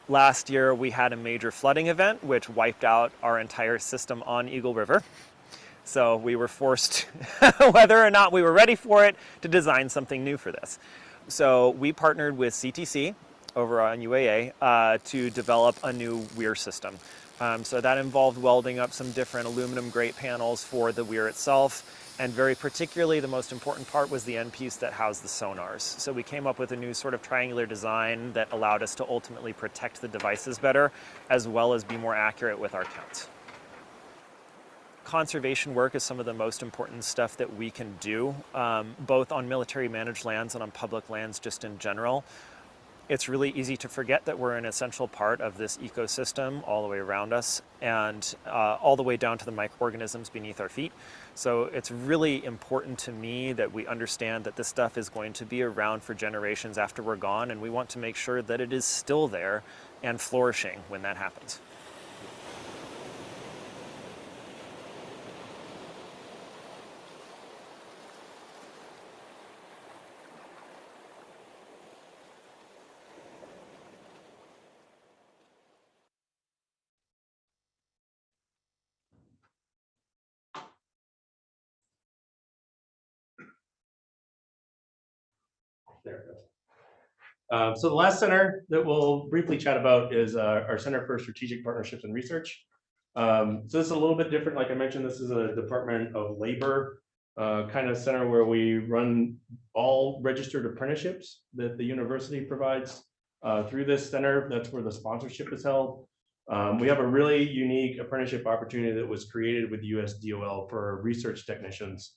S5: Last year we had a major flooding event which wiped out our entire system on Eagle River, so we were forced, whether or not we were ready for it, to design something new for this. So we partnered with CTC over on UAA to develop a new weir system. So that involved welding up some different aluminum grate panels for the weir itself, and very particularly the most important part was the end piece that housed the sonars. So we came up with a new sort of triangular design that allowed us to ultimately protect the devices better, as well as be more accurate with our counts. Conservation work is some of the most important stuff that we can do, both on military managed lands and on public lands just in general. it's really easy to forget that we're an essential part of this ecosystem all the way around us and all the way down to the microorganisms beneath our feet. So it's really important to me that we understand that this stuff is going to be around for generations after we're gone, and we want to make sure that it is still there and flourishing when that happens.
S3: There it goes. So the last center that we'll briefly chat about is our Center for Strategic Partnerships and Research. So this is a little bit different. Like I mentioned, this is a Department of Labor kind of center where we run all registered apprenticeships that the university provides through this center. That's where the sponsorship is held. We have a really unique apprenticeship opportunity that was created with USDOL for research technicians.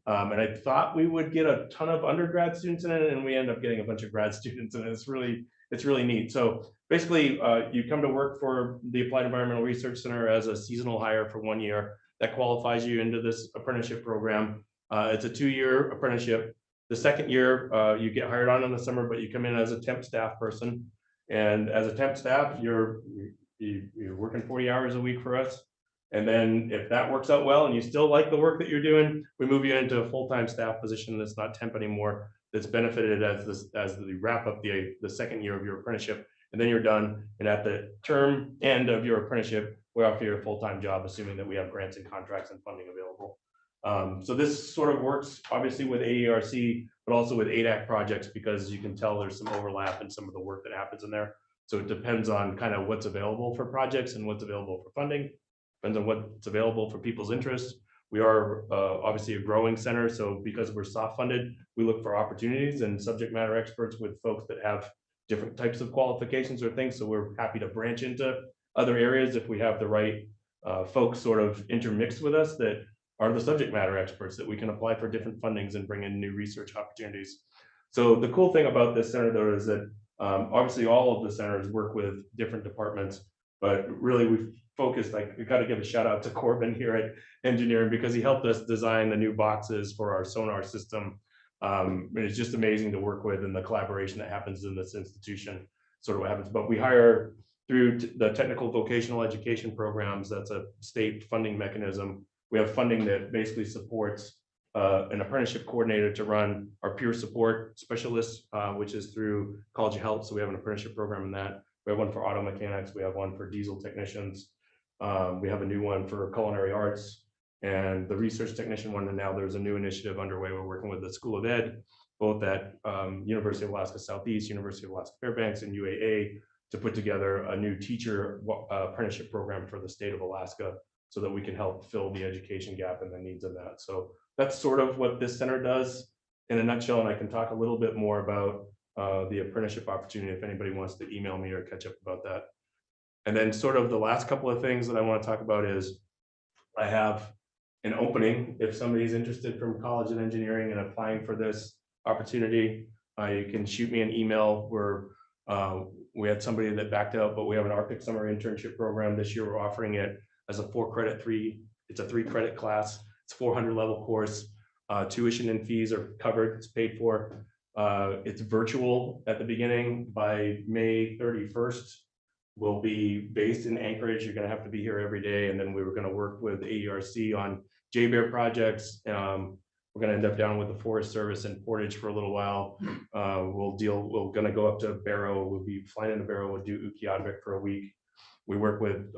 S3: And I thought we would get a ton of undergrad students in it, and we end up getting a bunch of grad students, and it's really neat. So basically, you come to work for the Applied Environmental Research Center as a seasonal hire for 1 year. That qualifies you into this apprenticeship program. It's a 2-year apprenticeship. The second year, you get hired on in the summer, but you come in as a temp staff person. And as a temp staff, you're working 40 hours a week for us. And then if that works out well and you still like the work that you're doing, we move you into a full-time staff position that's not temp anymore, that's benefited as the wrap up the second year of your apprenticeship, and then you're done. And at the term end of your apprenticeship, we offer you a full-time job, assuming that we have grants and contracts and funding available. So this sort of works obviously with AERC, but also with ADAC projects, because you can tell there's some overlap in some of the work that happens in there. So it depends on kind of what's available for projects and what's available for funding. Depends on what's available for people's interests. We are obviously a growing center, so because we're soft funded, we look for opportunities and subject matter experts with folks that have different types of qualifications or things. So we're happy to branch into other areas if we have the right folks sort of intermixed with us that are the subject matter experts that we can apply for different fundings and bring in new research opportunities. So the cool thing about this center, though, is that obviously all of the centers work with different departments, but really we've focused, like, we got to give a shout out to Corbin here at engineering, because he helped us design the new boxes for our sonar system. And it's just amazing to work with, and the collaboration that happens in this institution, sort of what happens. But we hire through the technical vocational education programs. That's a state funding mechanism. We have funding that basically supports an apprenticeship coordinator to run our peer support specialists, which is through College of Health. So we have an apprenticeship program in that. We have one for auto mechanics. We have one for diesel technicians. We have a new one for culinary arts and the research technician one. And now there's a new initiative underway. We're working with the School of Ed, both at University of Alaska Southeast, University of Alaska Fairbanks, and UAA, to put together a new teacher apprenticeship program for the state of Alaska, so that we can help fill the education gap and the needs of that. So that's sort of what this center does in a nutshell. And I can talk a little bit more about the apprenticeship opportunity if anybody wants to email me or catch up about that. And then sort of the last couple of things that I want to talk about is I have an opening. If somebody's interested from College of Engineering and applying for this opportunity, you can shoot me an email. We had somebody that backed out, but we have an Arctic Summer Internship Program this year. We're offering it as a 4-credit it's a 3-credit class. It's 400 level course. Tuition and fees are covered. It's paid for. It's virtual at the beginning. By May 31st, we'll be based in Anchorage. You're going to have to be here every day. And then we were going to work with AERC on JBEAR projects. We're going to end up down with the Forest Service in Portage for a little while. We're going to go up to Barrow. We'll be flying into Barrow. We'll do Utqiagvik for a week. We work with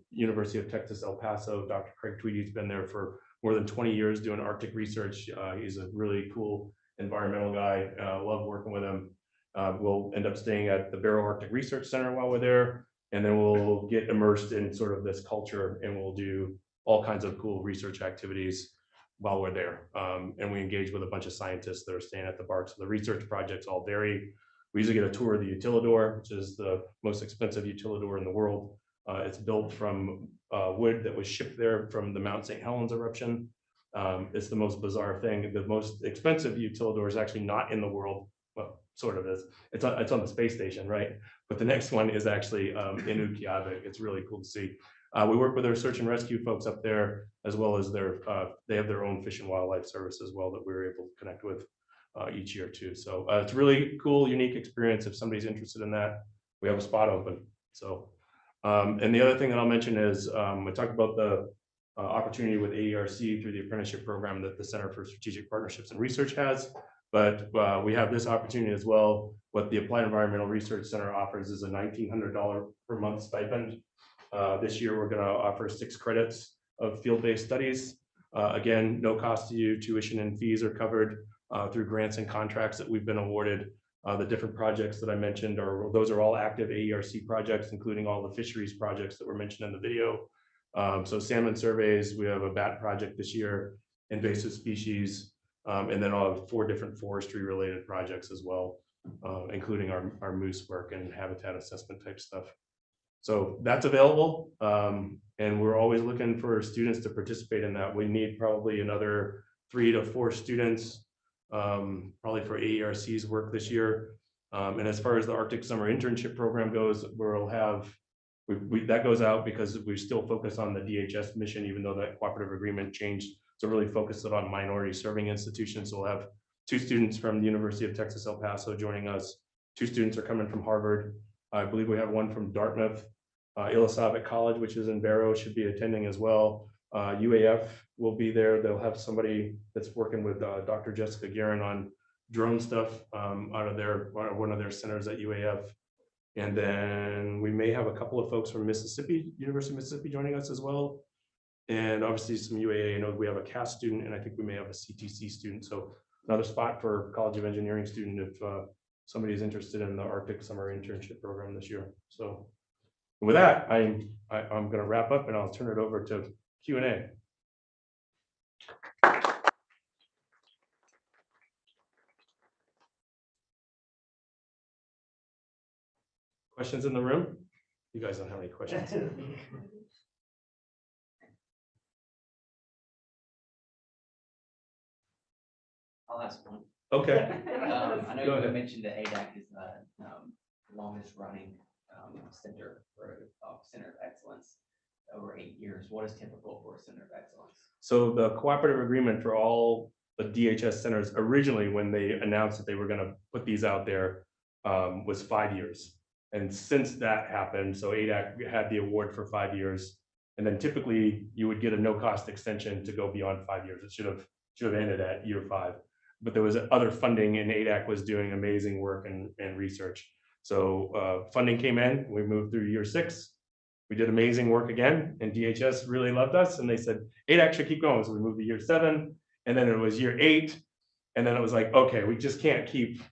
S3: University of Texas, El Paso. Dr. Craig Tweedy's been there for more than 20 years doing Arctic research. He's a really cool environmental guy. Love working with him. We'll end up staying at the Barrow Arctic Research Center while we're there, and then we'll get immersed in sort of this culture, and we'll do all kinds of cool research activities while we're there. And we engage with a bunch of scientists that are staying at the BARC. So the research projects all vary. We usually get a tour of the Utilidor, which is the most expensive Utilidor in the world. It's built from wood that was shipped there from the Mount St. Helens eruption. It's the most bizarre thing. The most expensive Utilidor is actually not in the world. well, sort of is. It's on the space station, right? But the next one is actually in Utqiagvik. It's really cool to see. We work with our search and rescue folks up there, as well as they have their own fish and wildlife service as well that we were able to connect with each year too. So it's really cool, unique experience. If somebody's interested in that, we have a spot open. So, and the other thing that I'll mention is I talked about the opportunity with AERC through the apprenticeship program that the Center for Strategic Partnerships and Research has. But we have this opportunity as well. What the Applied Environmental Research Center offers is a $1,900 per month stipend. This year, we're going to offer 6 credits of field-based studies. Again, no cost to you. Tuition and fees are covered through grants and contracts that we've been awarded. The different projects that I mentioned those are all active AERC projects, including all the fisheries projects that were mentioned in the video. So salmon surveys, we have a bat project this year, invasive species, and then I'll have 4 different forestry related projects as well, including our moose work and habitat assessment type stuff. So that's available, and we're always looking for students to participate in that. We need probably another 3 to 4 students, probably for AERC's work this year. And as far as the Arctic Summer Internship Program goes, we'll have that goes out because we still focus on the DHS mission, even though that cooperative agreement changed to really focus it on minority serving institutions. So we'll have 2 students from the University of Texas, El Paso joining us. 2 students are coming from Harvard. I believe we have one from Dartmouth. Illisavic College, which is in Barrow, should be attending as well. UAF will be there. They'll have somebody that's working with Dr. Jessica Guerin on drone stuff out of one of their centers at UAF. And then we may have a couple of folks from Mississippi, University of Mississippi joining us as well. And obviously some UAA, I know we have a CAS student, and I think we may have a CTC student. So another spot for College of Engineering student if somebody is interested in the Arctic Summer Internship Program this year. So with that, I'm going to wrap up and I'll turn it over to Q&A. Questions in the room? You guys don't have any questions?
S6: I'll ask one.
S3: Okay.
S6: I know
S3: Go
S6: you
S3: ahead.
S6: mentioned that ADAC is the longest running center for Center of Excellence over 8 years. What is typical for a Center of Excellence?
S3: So the cooperative agreement for all the DHS centers originally, when they announced that they were going to put these out there, was 5 years. And since that happened, so ADAC had the award for 5 years, and then typically you would get a no-cost extension to go beyond 5 years. It should have ended at year 5, but there was other funding, and ADAC was doing amazing work and research. So funding came in, we moved through year 6. We did amazing work again, and DHS really loved us, and they said, ADAC should keep going. So we moved to year 7, and then it was year 8, and then it was like, okay, we just can't keep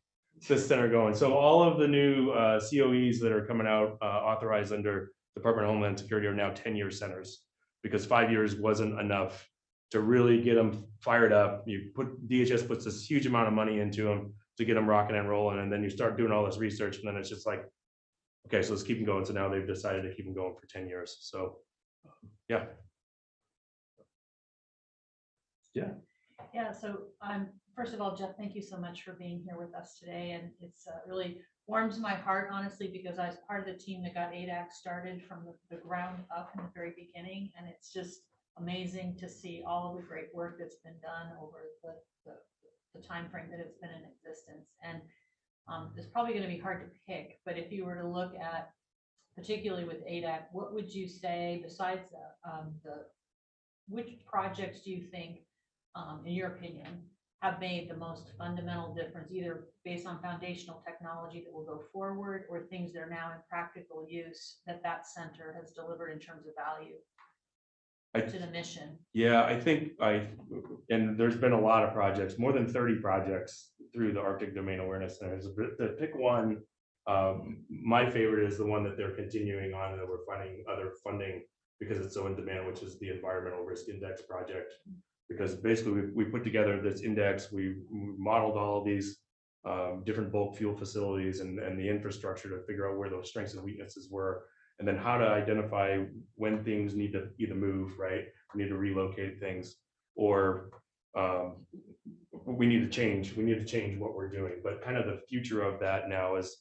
S3: this center going. So all of the new COEs that are coming out authorized under Department of Homeland Security are now 10-year centers, because 5 years wasn't enough to really get them fired up. DHS puts this huge amount of money into them to get them rocking and rolling, and then you start doing all this research, and then it's just like, okay, so let's keep them going. So now they've decided to keep them going for 10 years. So yeah.
S2: Yeah, so first of all, Jeff, thank you so much for being here with us today. And it's really warms my heart, honestly, because I was part of the team that got ADAC started from the ground up in the very beginning. And it's just amazing to see all of the great work that's been done over the time frame that it's been in existence. And it's probably going to be hard to pick, but if you were to look at, particularly with ADAC, what would you say besides which projects do you think, in your opinion, have made the most fundamental difference, either based on foundational technology that will go forward or things that are now in practical use that center has delivered in terms of value to the mission?
S3: Yeah, I think and there's been a lot of projects, more than 30 projects through the Arctic Domain Awareness Center. So to pick one, my favorite is the one that they're continuing on, and that we're finding other funding because it's so in demand, which is the Environmental Risk Index project. Because basically we put together this index, we modeled all of these different bulk fuel facilities and the infrastructure to figure out where those strengths and weaknesses were, and then how to identify when things need to either move, right? We need to relocate things, or we need to change. We need to change what we're doing. But kind of the future of that now is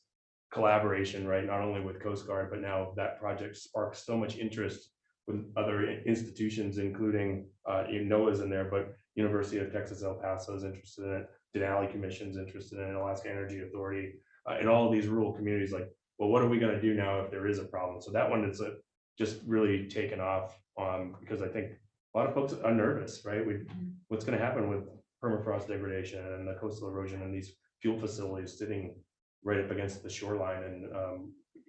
S3: collaboration, right? Not only with Coast Guard, but now that project sparks so much interest with other institutions, including NOAA's in there, but University of Texas El Paso is interested in it. Denali Commission's interested in it, Alaska Energy Authority, and all of these rural communities. Like, well, what are we going to do now if there is a problem? So that one is just really taken off because I think a lot of folks are nervous, right? What's going to happen with permafrost degradation and the coastal erosion and these fuel facilities sitting right up against the shoreline, and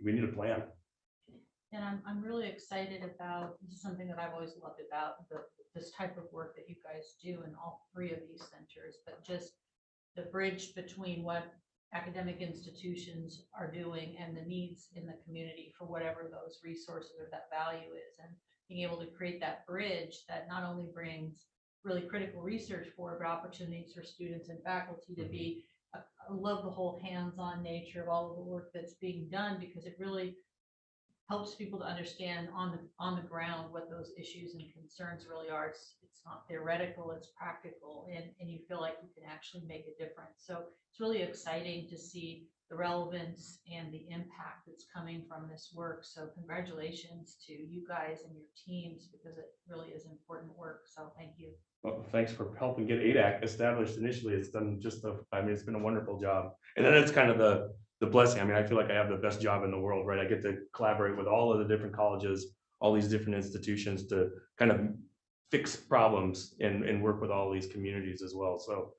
S3: we need a plan.
S2: And I'm really excited about, this is something that I've always loved about this type of work that you guys do in all three of these centers, but just the bridge between what academic institutions are doing and the needs in the community for whatever those resources or that value is, and being able to create that bridge that not only brings really critical research forward, but opportunities for students and faculty to be, I love the whole hands-on nature of all of the work that's being done, because it really helps people to understand on the ground what those issues and concerns really are. It's not theoretical, it's practical, and you feel like you can actually make a difference. So it's really exciting to see the relevance and the impact that's coming from this work. So congratulations to you guys and your teams, because it really is important work. So thank you.
S3: Well, thanks for helping get ADAC established initially. It's done it's been a wonderful job. And then it's kind of the blessing. I mean, I feel like I have the best job in the world, right? I get to collaborate with all of the different colleges, all these different institutions to kind of fix problems and work with all these communities as well. So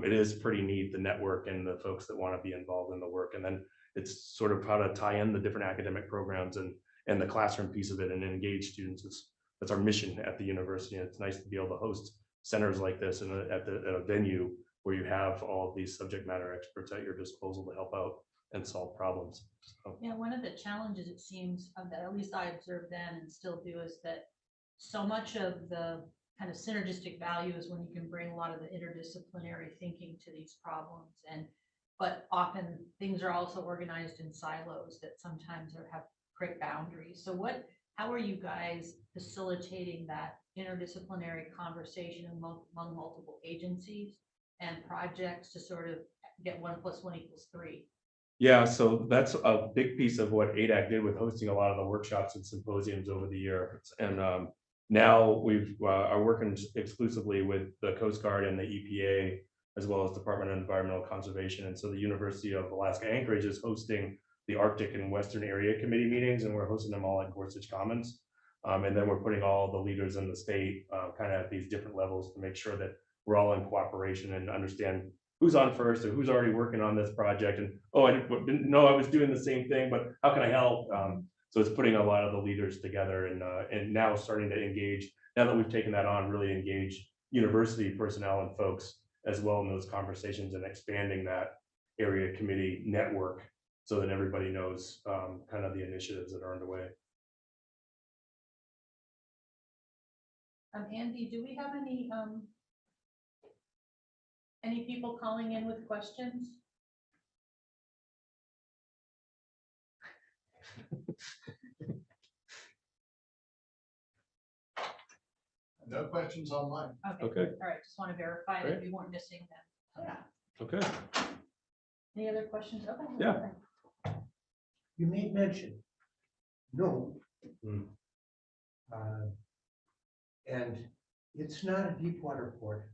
S3: it is pretty neat, the network and the folks that want to be involved in the work. And then it's sort of how to tie in the different academic programs and the classroom piece of it and engage students. That's our mission at the university. And it's nice to be able to host centers like this and at a venue where you have all of these subject matter experts at your disposal to help out and solve problems. So.
S2: Yeah, one of the challenges, it seems, that at least I observed then and still do, is that so much of the kind of synergistic value is when you can bring a lot of the interdisciplinary thinking to these problems. But often things are also organized in silos that sometimes have great boundaries. So how are you guys facilitating that interdisciplinary conversation among multiple agencies and projects to sort of get 1 + 1 = 3?
S3: Yeah, so that's a big piece of what ADAC did with hosting a lot of the workshops and symposiums over the years. And now we are working exclusively with the Coast Guard and the EPA, as well as Department of Environmental Conservation. And so the University of Alaska Anchorage is hosting the Arctic and Western Area Committee meetings, and we're hosting them all at Gorsuch Commons. And then we're putting all the leaders in the state kind of at these different levels to make sure that we're all in cooperation and understand who's on first or who's already working on this project. And, oh, I didn't know I was doing the same thing, but how can I help? So it's putting a lot of the leaders together and now starting to engage, now that we've taken that on, really engage university personnel and folks as well in those conversations and expanding that area committee network so that everybody knows kind of the initiatives that are underway.
S2: Andy, do we have any people calling in with questions?
S1: No questions online.
S3: Okay.
S2: All right. Just want to verify that we weren't missing them. Yeah.
S3: Okay.
S2: Any other questions? Okay.
S3: Yeah.
S7: You made mention, no. And it's not a deep water port.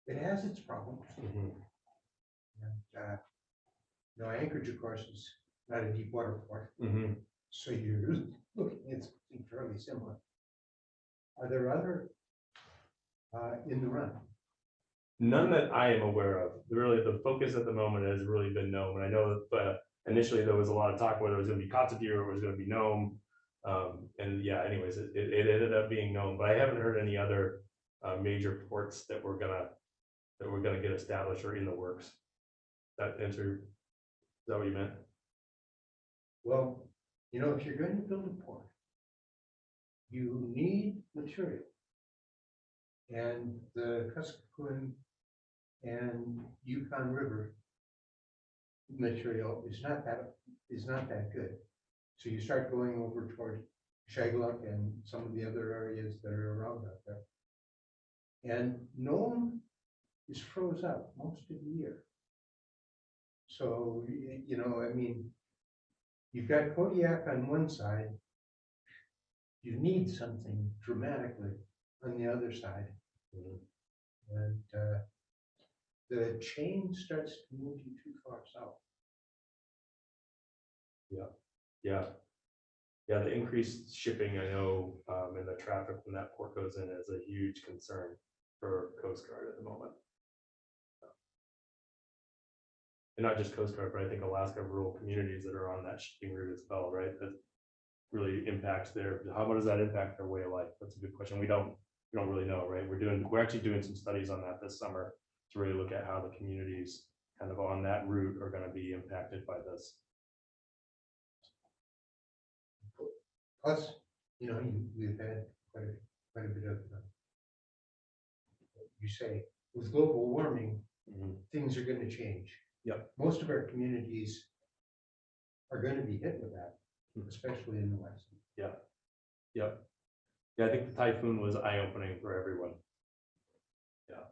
S7: It has its problems. And, Anchorage, of course, is not a deep water port. So you're looking at something fairly similar. Are there other in the run?
S3: None that I am aware of. Really, the focus at the moment has really been Nome. And I know that initially there was a lot of talk whether it was going to be Kotzebue or it was going to be Nome. And yeah, anyways, it ended up being Nome. But I haven't heard any other major ports that we're gonna get established or in the works. That answer, is that what you meant?
S7: Well, if you're going to build a port, you need material. And the Kuskokwim and Yukon River material is not that good. So you start going over toward Shagluk and some of the other areas that are around out there. And Nome is froze up most of the year. So, you know, I mean, you've got Kodiak on one side. You need something dramatically on the other side. And the chain starts to move you too far south.
S3: Yeah. The increased shipping, I know, and the traffic when that port goes in is a huge concern for Coast Guard at the moment. And not just Coast Guard, but I think Alaska rural communities that are on that shipping route as well, right? That really impacts how does that impact their way of life? That's a good question. We don't really know, right? We're actually doing some studies on that this summer to really look at how the communities kind of on that route are going to be impacted by this.
S7: Plus, you know, we've had quite a bit of, you say, with global warming, things are going to change.
S3: Yep.
S7: Most of our communities are going to be hit with that, especially in the West.
S3: Yeah, I think the typhoon was eye-opening for everyone. Yeah.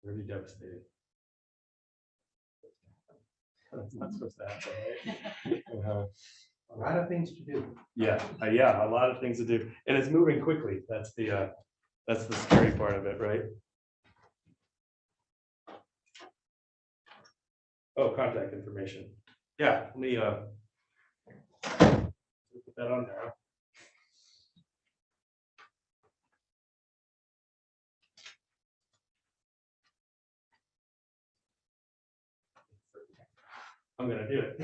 S3: Really devastating. That's not supposed to happen, right?
S7: A lot of things to do.
S3: Yeah, a lot of things to do, and it's moving quickly. That's the scary part of it, right? Oh, contact information. Yeah, let me put that on there. I'm gonna do it.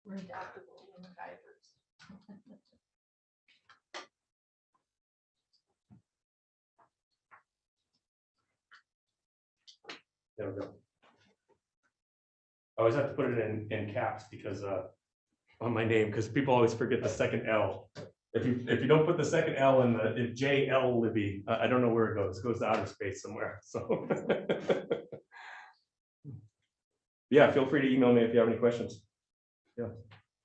S2: We're adaptable and divers.
S3: There we go. I always have to put it in caps because on my name, because people always forget the second L. If you don't put the second L in if JL Libby, I don't know where it goes. It goes to outer space somewhere. So yeah, feel free to email me if you have any questions. Yeah.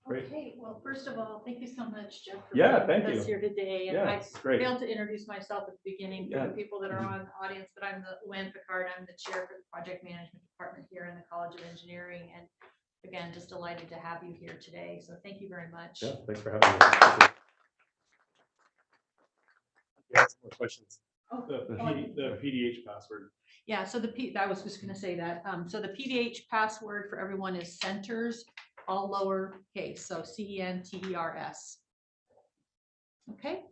S3: Great.
S2: Okay, well, first of all, thank you so much, Jeff, for
S3: Yeah,
S2: being
S3: thank
S2: with
S3: you.
S2: us here today. And
S3: Yeah,
S2: I
S3: it's great.
S2: failed to introduce myself at the beginning for
S3: Yeah.
S2: the people that are on the audience, but I'm Luann Picard. I'm the chair for the project management department here in the College of Engineering. And again, just delighted to have you here today. So thank you very much.
S3: Yeah, thanks for having me. Yeah, some more questions.
S2: Oh,
S3: The PDH password.
S2: Yeah, so I was just gonna say that. So the PDH password for everyone is centers, all lowercase, so CENTERS. Okay.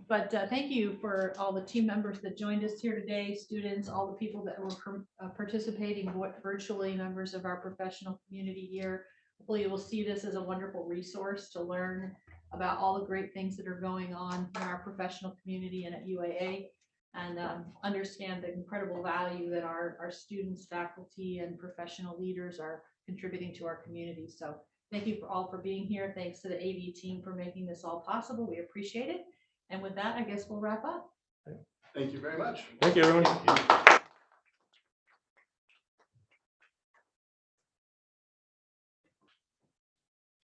S2: But thank you for all the team members that joined us here today, students, all the people that were participating virtually, members of our professional community here. Hopefully you will see this as a wonderful resource to learn about all the great things that are going on in our professional community and at UAA, and understand the incredible value that our students, faculty, and professional leaders are contributing to our community. So thank you all for being here. Thanks to the AV team for making this all possible. We appreciate it. And with that, I guess we'll wrap up.
S1: Thank you very much.
S3: Thank you, everyone.